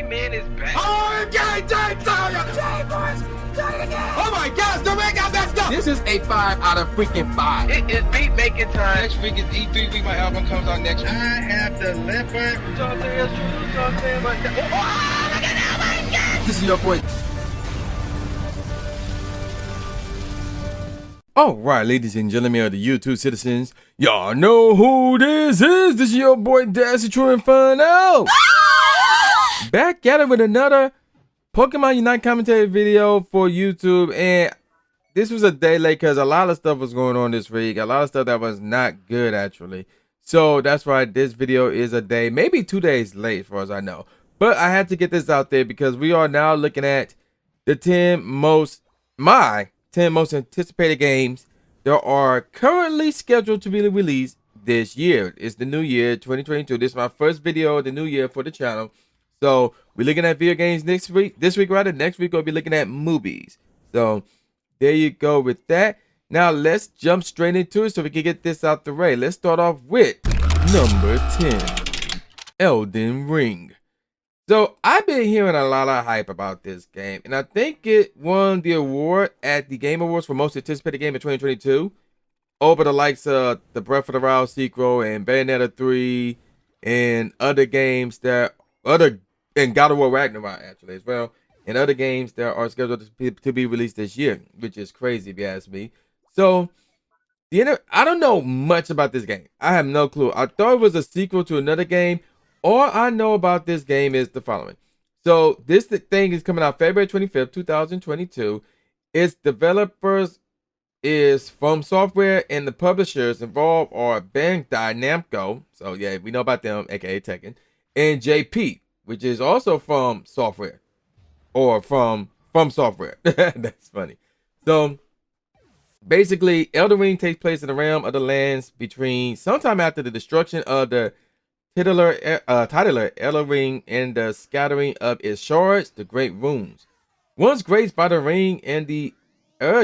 Man is back. Oh, my gosh, the ring got messed up. This is a 5 out of freaking 5. It is beat making time. Next week is E3 week. My album comes out next week. I have the leopard. This is your boy. All right, ladies and gentlemen of the YouTube citizens, y'all know who this is. This is your boy Dash True and Fun Out. Back at it with another Pokemon Unite commentary video for YouTube, and this was a day late because a lot of stuff was going on this week. A lot of stuff that was not good actually. So that's why this video is a day, maybe 2 days late, as far as I know. But I had to get this out there because we are now looking at the 10 most anticipated games that are currently scheduled to be released this year. It's the new year, 2022. This is my first video of the new year for the channel. So we're looking at video games next week. Next week we'll be looking at movies. So there you go with that. Now let's jump straight into it so we can get this out the way. Let's start off with number 10, Elden Ring. So I've been hearing a lot of hype about this game, and I think it won the award at the Game Awards for most anticipated game in 2022 over the likes of the Breath of the Wild sequel and Bayonetta 3 and other games and God of War Ragnarok actually as well, and other games that are scheduled to be released this year, which is crazy if you ask me. So I don't know much about this game. I have no clue. I thought it was a sequel to another game. All I know about this game is the following. So this thing is coming out February 25th, 2022. Its developers is From Software, and the publishers involved are Bandai Namco. So yeah, we know about them, aka Tekken, and JP, which is also from Software, or from Software. That's funny. So basically, Elden Ring takes place in the realm of the lands between sometime after the destruction of the titular Elden Ring and the scattering of its shards, the Great Runes. Once graced by the ring and the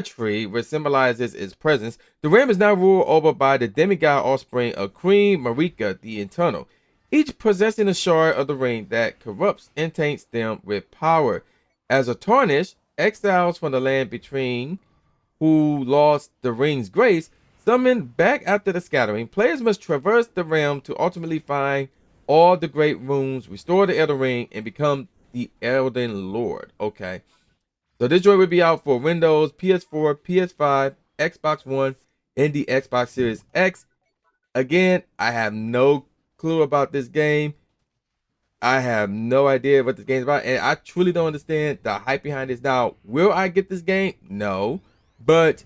tree, which symbolizes its presence, the realm is now ruled over by the demigod offspring of Queen Marika the Eternal, each possessing a shard of the ring that corrupts and taints them with power. As a tarnish, exiles from the land between who lost the ring's grace, summoned back after the scattering, players must traverse the realm to ultimately find all the great runes, restore the Elden Ring, and become the Elden Lord. Okay. So this joint will be out for Windows, PS4, PS5, Xbox One, and the Xbox Series X. Again, I have no clue about this game. I have no idea what this game is about, and I truly don't understand the hype behind this. Now, will I get this game? No. But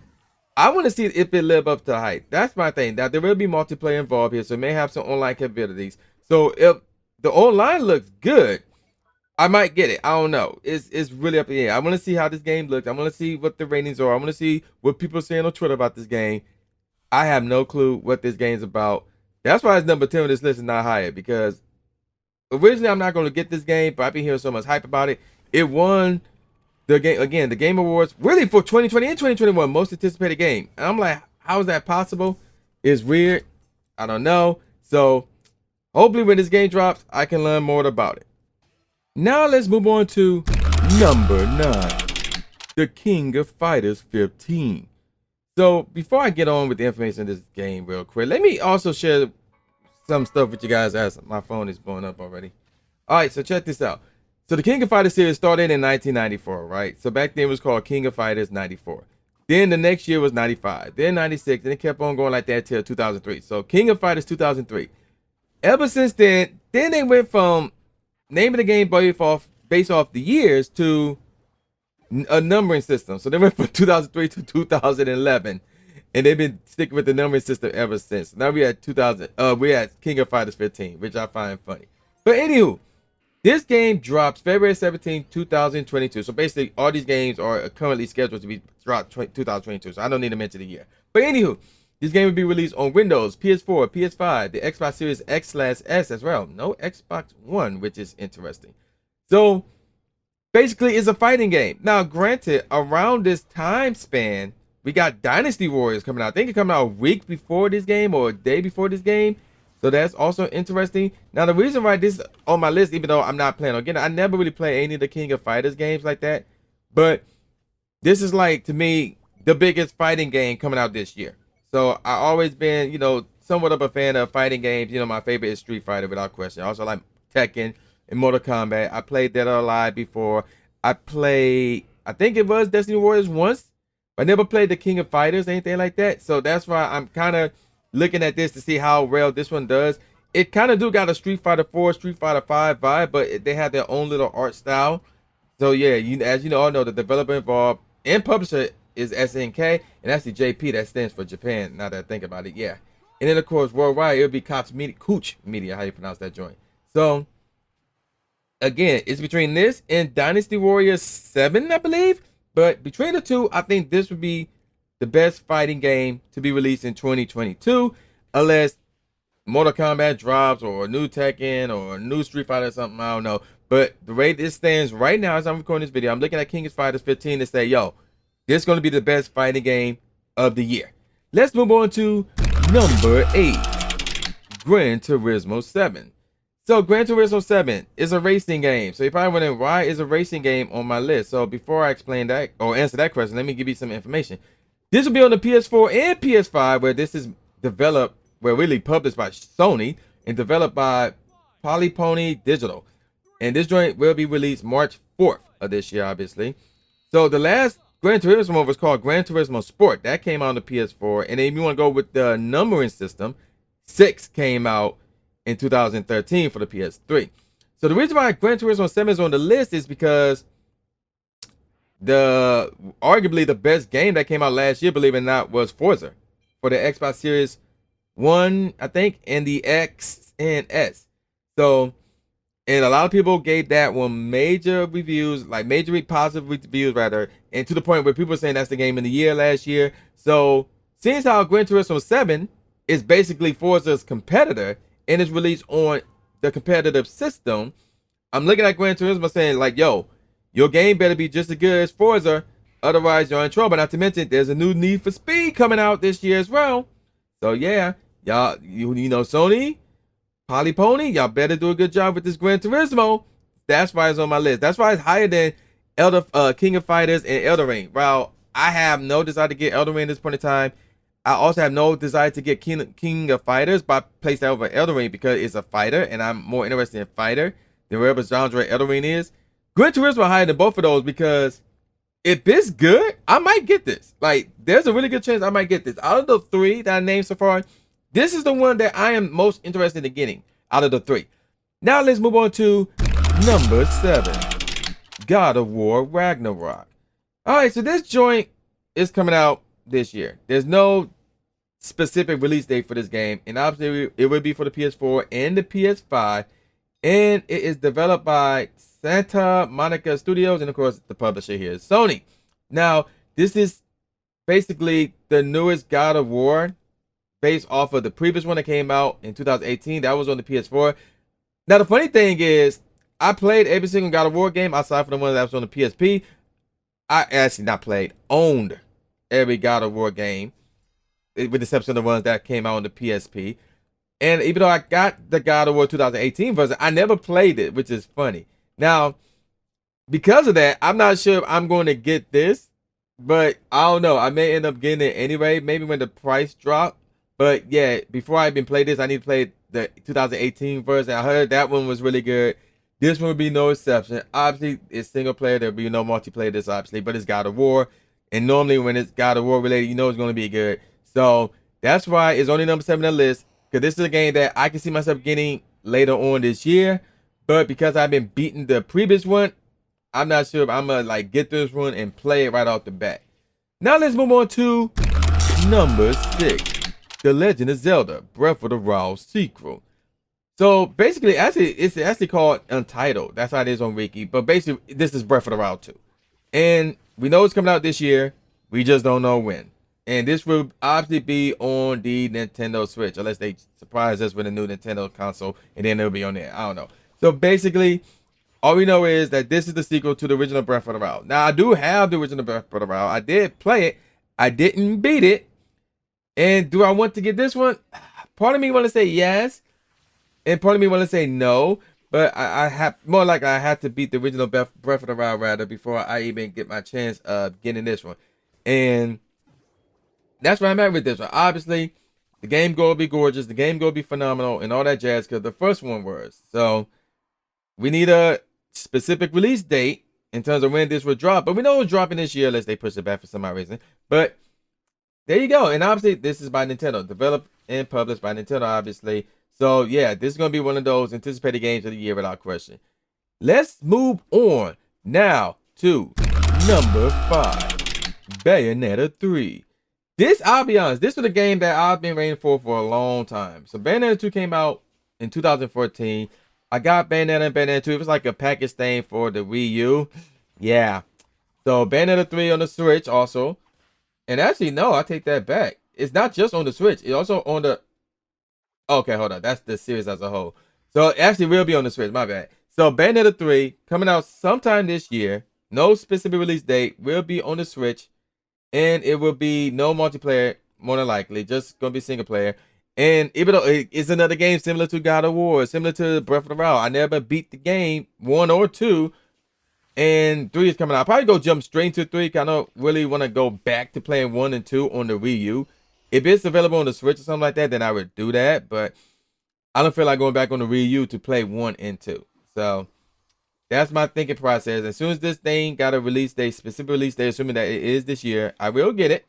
I want to see if it live up to the hype. That's my thing. Now, there will be multiplayer involved here, so it may have some online capabilities. So if the online looks good, I might get it. I don't know. It's really up in the air. I want to see how this game looks. I want to see what the ratings are. I want to see what people are saying on Twitter about this game. I have no clue what this game's about. That's why it's number 10 on this list and not higher, because originally I'm not going to get this game, but I've been hearing so much hype about it. It won the Game Awards, really for 2020 and 2021, most anticipated game. And I'm like, how is that possible? It's weird. I don't know. So hopefully when this game drops, I can learn more about it. Now let's move on to number 9, the King of Fighters 15. So before I get on with the information of this game real quick, let me also share some stuff with you guys as my phone is blowing up already. All right, so check this out. So the King of Fighters series started in 1994, right? So back then it was called King of Fighters 94. Then the next year was 95, then 96, and it kept on going like that till 2003. So King of Fighters 2003. Ever since then they went from naming the game based off the years to a numbering system. So they went from 2003 to 2011, and they've been sticking with the numbering system ever since. Now we're at King of Fighters 15, which I find funny. But anywho, this game drops February 17, 2022. So basically, all these games are currently scheduled to be dropped 2022. So I don't need to mention the year. But anywho, this game will be released on Windows, PS4, PS5, the Xbox Series X/S as well. No Xbox One, which is interesting. So basically, it's a fighting game. Now, granted, around this time span, we got Dynasty Warriors coming out. I think it coming out a week before this game or a day before this game. So that's also interesting. Now, the reason why this is on my list, even though I'm not playing, again, I never really play any of the King of Fighters games like that. But this is like, to me, the biggest fighting game coming out this year. So I always been, somewhat of a fan of fighting games. My favorite is Street Fighter without question. I also like Tekken and Mortal Kombat. I played Dead or Alive before. I played, I think it was Destiny Warriors once. I never played the King of Fighters, anything like that. So that's why I'm kind of looking at this to see how well this one does. It kind of do got a Street Fighter 4, Street Fighter 5 vibe, but they have their own little art style. So yeah, as you all know, the developer involved and publisher is SNK, and that's the JP, that stands for Japan. Now that I think about it, yeah. And then of course worldwide it'll be Koch Media, how you pronounce that joint. So again, it's between this and Dynasty Warriors 7, I believe. But between the two, I think this would be the best fighting game to be released in 2022, unless Mortal Kombat drops or a new Tekken or a new Street Fighter or something, I don't know. But the way this stands right now as I'm recording this video, I'm looking at King of Fighters 15 to say, yo, this is going to be the best fighting game of the year. Let's move on to number 8, Gran Turismo 7. So Gran Turismo 7 is a racing game. So you're probably wondering, why is a racing game on my list? So before I explain that or answer that question, let me give you some information. This will be on the PS4 and PS5, where this is developed, really published by Sony and developed by Polypony Digital. And this joint will be released March 4th of this year, obviously. So the last Gran Turismo was called Gran Turismo Sport. That came out on the PS4. And if you want to go with the numbering system, 6 came out in 2013 for the PS3. So the reason why Gran Turismo 7 is on the list is because arguably the best game that came out last year, believe it or not, was Forza for the Xbox Series 1, I think, and the X and S. So, and a lot of people gave that one major reviews, like major positive reviews rather, and to the point where people are saying that's the game of the year last year. So, since how Gran Turismo 7 is basically Forza's competitor and is released on the competitive system, I'm looking at Gran Turismo saying like, yo, your game better be just as good as Forza, otherwise you're in trouble. Not to mention, there's a new Need for Speed coming out this year as well. So yeah, y'all, you know, Sony, Polypony, y'all better do a good job with this Gran Turismo. That's why it's on my list. That's why it's higher than King of Fighters and Elden Ring. Well, I have no desire to get Elden Ring at this point in time. I also have no desire to get King of Fighters, but I place that over Elden Ring because it's a fighter, and I'm more interested in fighter than whatever genre Elden Ring is. Gran Turismo higher than both of those because if it's good, I might get this. Like, there's a really good chance I might get this. Out of the 3 that I named so far, this is the one that I am most interested in getting out of the 3. Now let's move on to number 7, God of War Ragnarok. All right, so this joint is coming out this year. There's no specific release date for this game, and obviously it will be for the PS4 and the PS5, and it is developed by Santa Monica Studios, and of course the publisher here is Sony. Now this is basically the newest God of War based off of the previous one that came out in 2018. That was on the PS4. Now the funny thing is, I played every single God of War game outside from the one that was on the PSP. I actually not played, owned every God of War game, with the exception of the ones that came out on the PSP. And even though I got the God of War 2018 version, I never played it, which is funny. Now, because of that, I'm not sure if I'm going to get this, but I don't know. I may end up getting it anyway, maybe when the price drops. But yeah, before I even play this, I need to play the 2018 version. I heard that one was really good. This one would be no exception. Obviously, it's single player. There'll be no multiplayer this, obviously, but it's God of War. And normally when it's God of War related, you know it's going to be good. So that's why it's only number 7 on the list, because this is a game that I can see myself getting later on this year. But because I've been beating the previous one, I'm not sure if I'm going to like get this one and play it right off the bat. Now let's move on to number 6, The Legend of Zelda Breath of the Wild sequel. So basically, it's actually called Untitled. That's how it is on Wiki. But basically, this is Breath of the Wild 2. And we know it's coming out this year. We just don't know when. And this will obviously be on the Nintendo Switch, unless they surprise us with a new Nintendo console, and then it'll be on there. I don't know. So basically, all we know is that this is the sequel to the original Breath of the Wild. Now, I do have the original Breath of the Wild. I did play it. I didn't beat it. And do I want to get this one? Part of me want to say yes. And part of me want to say no, but I have more like I have to beat the original Breath of the Wild rather before I even get my chance of getting this one. And that's where I'm at with this one. Obviously, the game gonna be gorgeous, the game gonna be phenomenal, and all that jazz because the first one was. So we need a specific release date in terms of when this will drop, but we know it's dropping this year unless they push it back for some odd reason. But there you go. And obviously, this is by Nintendo, developed and published by Nintendo, obviously. So yeah, this is gonna be one of those anticipated games of the year without question. Let's move on now to number 5, Bayonetta 3. This, I'll be honest, this was a game that I've been waiting for a long time. So Bayonetta 2 came out in 2014. I got Bayonetta and Bayonetta 2. It was like a package thing for the Wii U. Yeah. So Bayonetta 3 on the Switch also. And actually, no, I take that back. It's not just on the Switch. It's also on the... Okay, hold on. That's the series as a whole. So it actually will be on the Switch. My bad. So Bayonetta 3 coming out sometime this year. No specific release date. Will be on the Switch. And it will be no multiplayer, more than likely. Just going to be single player. And even though it's another game similar to God of War, similar to Breath of the Wild, I never beat the game 1 or 2. And 3 is coming out. I'll probably go jump straight into 3. Because I don't really want to go back to playing 1 and 2 on the Wii U. If it's available on the Switch or something like that, then I would do that. But I don't feel like going back on the Wii U to play 1 and 2. So that's my thinking process. As soon as this thing got a release date, specific release date, assuming that it is this year, I will get it.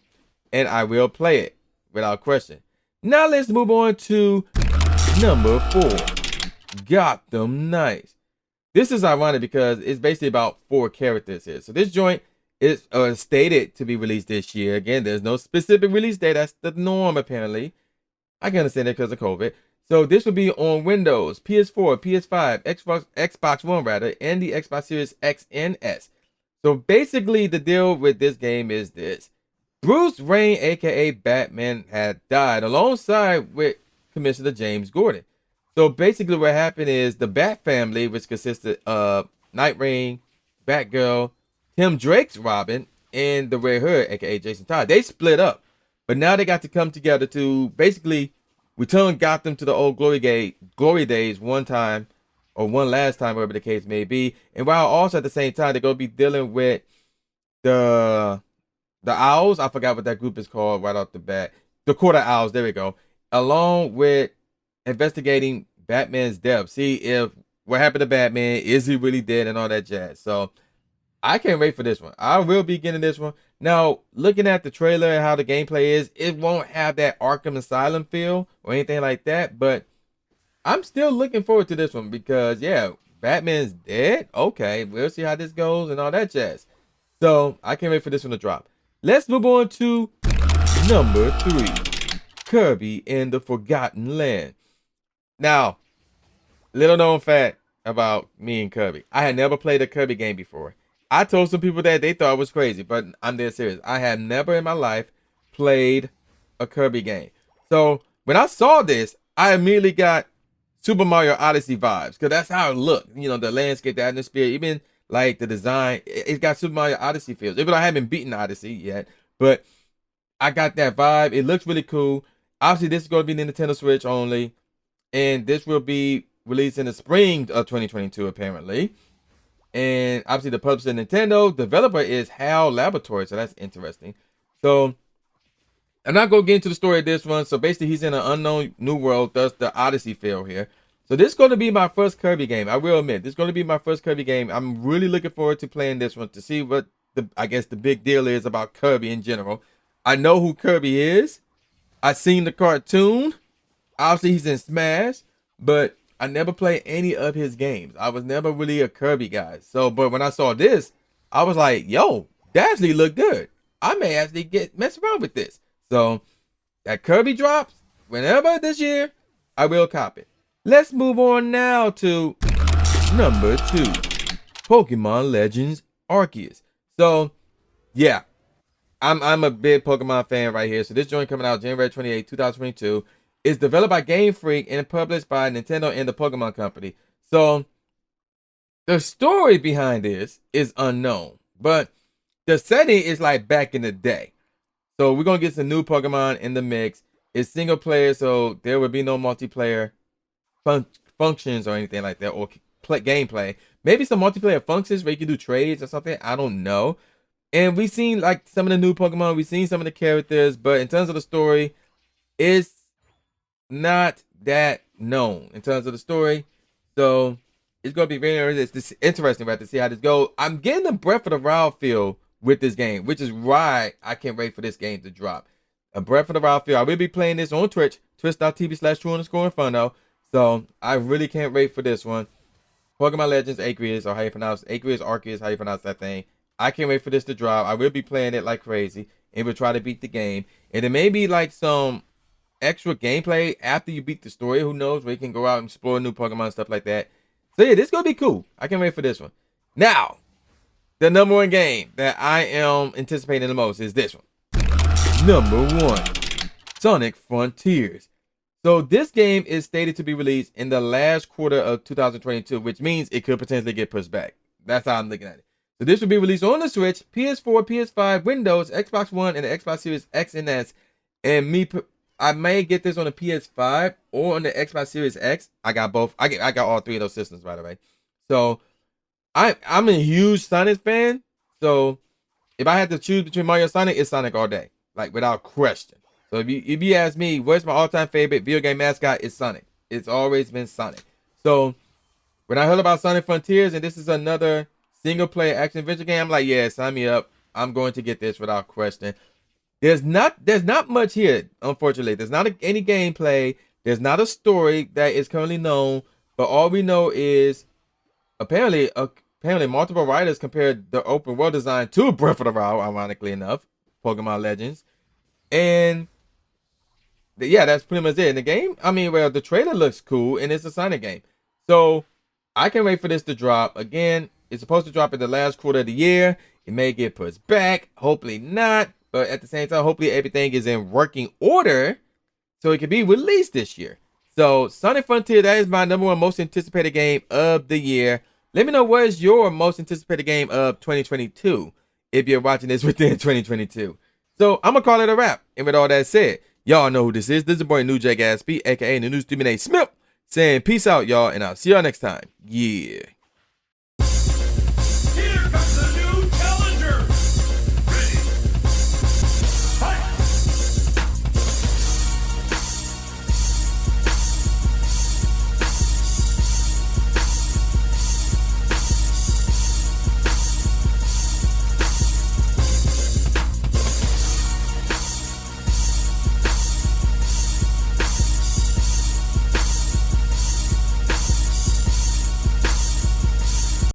And I will play it without question. Now let's move on to number 4, Gotham Knights. This is ironic because it's basically about 4 characters here. So this joint is stated to be released this year. Again, there's no specific release date. That's the norm, apparently. I can understand it because of COVID. So this will be on Windows, PS4, PS5, Xbox One rather, and the Xbox Series X and S. So basically, the deal with this game is this. Bruce Wayne, aka Batman, had died alongside with Commissioner James Gordon. So basically what happened is the Bat family, which consisted of Nightwing, Batgirl, Tim Drake's Robin, and the Red Hood, aka Jason Todd, they split up. But now they got to come together to basically return Gotham to the old glory days one time, or one last time, whatever the case may be. And while also at the same time, they're going to be dealing with the Owls. I forgot what that group is called right off the bat. The Court of Owls, there we go. Along with investigating Batman's death. See if what happened to Batman, is he really dead and all that jazz. So I can't wait for this one. I will be getting this one. Now, looking at the trailer and how the gameplay is, it won't have that Arkham Asylum feel or anything like that. But I'm still looking forward to this one because, yeah, Batman's dead. Okay, we'll see how this goes and all that jazz. So I can't wait for this one to drop. Let's move on to number 3, Kirby and the Forgotten Land. Now, little known fact about me and Kirby. I had never played a Kirby game before. I told some people that they thought it was crazy, but I'm dead serious. I had never in my life played a Kirby game. So when I saw this, I immediately got Super Mario Odyssey vibes because that's how it looked. You know, the landscape, the atmosphere, even like the design. It got Super Mario Odyssey feels. Even though I haven't beaten Odyssey yet, but I got that vibe. It looks really cool. Obviously, this is going to be the Nintendo Switch only, and this will be released in the spring of 2022, apparently. And obviously the publisher Nintendo, developer is HAL Laboratories, so that's interesting. So I'm not going to get into the story of this one. So basically he's in an unknown new world, thus the Odyssey feel here. So this is going to be my first Kirby game. I will admit, this is going to be my first Kirby game. I'm really looking forward to playing this one to see what I guess the big deal is about Kirby in general. I know who Kirby is. I've seen the cartoon. Obviously he's in Smash, but I never played any of his games. I was never really a Kirby guy. So, but when I saw this, I was like, yo, that actually looked good. I may actually mess around with this. So, that Kirby drops, whenever this year, I will cop it. Let's move on now to number 2, Pokemon Legends Arceus. So, yeah, I'm a big Pokemon fan right here. So, this joint coming out January 28, 2022. It's developed by Game Freak and published by Nintendo and the Pokemon Company. So, the story behind this is unknown. But the setting is like back in the day. So, we're going to get some new Pokemon in the mix. It's single player, so there will be no multiplayer functions or anything like that, or gameplay. Maybe some multiplayer functions where you can do trades or something. I don't know. And we've seen like some of the new Pokemon. We've seen some of the characters, but in terms of the story, it's not that known in terms of the story. So it's gonna be very interesting to see how this goes. I'm getting the Breath of the Wild feel with this game, which is why I can't wait for this game to drop. A Breath of the Wild feel. I will be playing this on Twitch, twitch.tv/true_inferno. So I really can't wait for this one. Pokemon Legends Arceus, or how you pronounce Arceus, how you pronounce that thing. I can't wait for this to drop. I will be playing it like crazy and we'll try to beat the game. And there may be like some extra gameplay after you beat the story. Who knows? Where you can go out and explore new Pokemon and stuff like that. So yeah, this is gonna be cool. I can't wait for this one. Now, the number one game that I am anticipating the most is this one. Number one, Sonic Frontiers. So this game is stated to be released in the last quarter of 2022, which means it could potentially get pushed back. That's how I'm looking at it. So this will be released on the Switch, PS4, PS5, Windows, Xbox One, and the Xbox Series X and S. And I may get this on the PS5 or on the Xbox Series X. I got both. I got all three of those systems, by the way. So I'm a huge Sonic fan. So if I had to choose between Mario and Sonic, it's Sonic all day, like without question. So if you ask me, what's my all-time favorite video game mascot, it's Sonic. It's always been Sonic. So when I heard about Sonic Frontiers and this is another single-player action-adventure game, I'm like, yeah, sign me up. I'm going to get this without question. There's not much here, unfortunately. There's not any gameplay. There's not a story that is currently known. But all we know is apparently multiple writers compared the open world design to Breath of the Wild, ironically enough, Pokemon Legends. And yeah, that's pretty much it. In the game, I mean, well, the trailer looks cool, and it's a Sonic game. So I can't wait for this to drop. Again, it's supposed to drop in the last quarter of the year. It may get pushed back. Hopefully not. But at the same time, hopefully everything is in working order so it can be released this year. So Sonic Frontier, that is my number one most anticipated game of the year. Let me know what is your most anticipated game of 2022 if you're watching this within 2022. So I'm going to call it a wrap. And with all that said, y'all know who this is. This is your boy New Jack Aspie, aka the New Stephen A. Smith, saying peace out, y'all, and I'll see y'all next time. Yeah.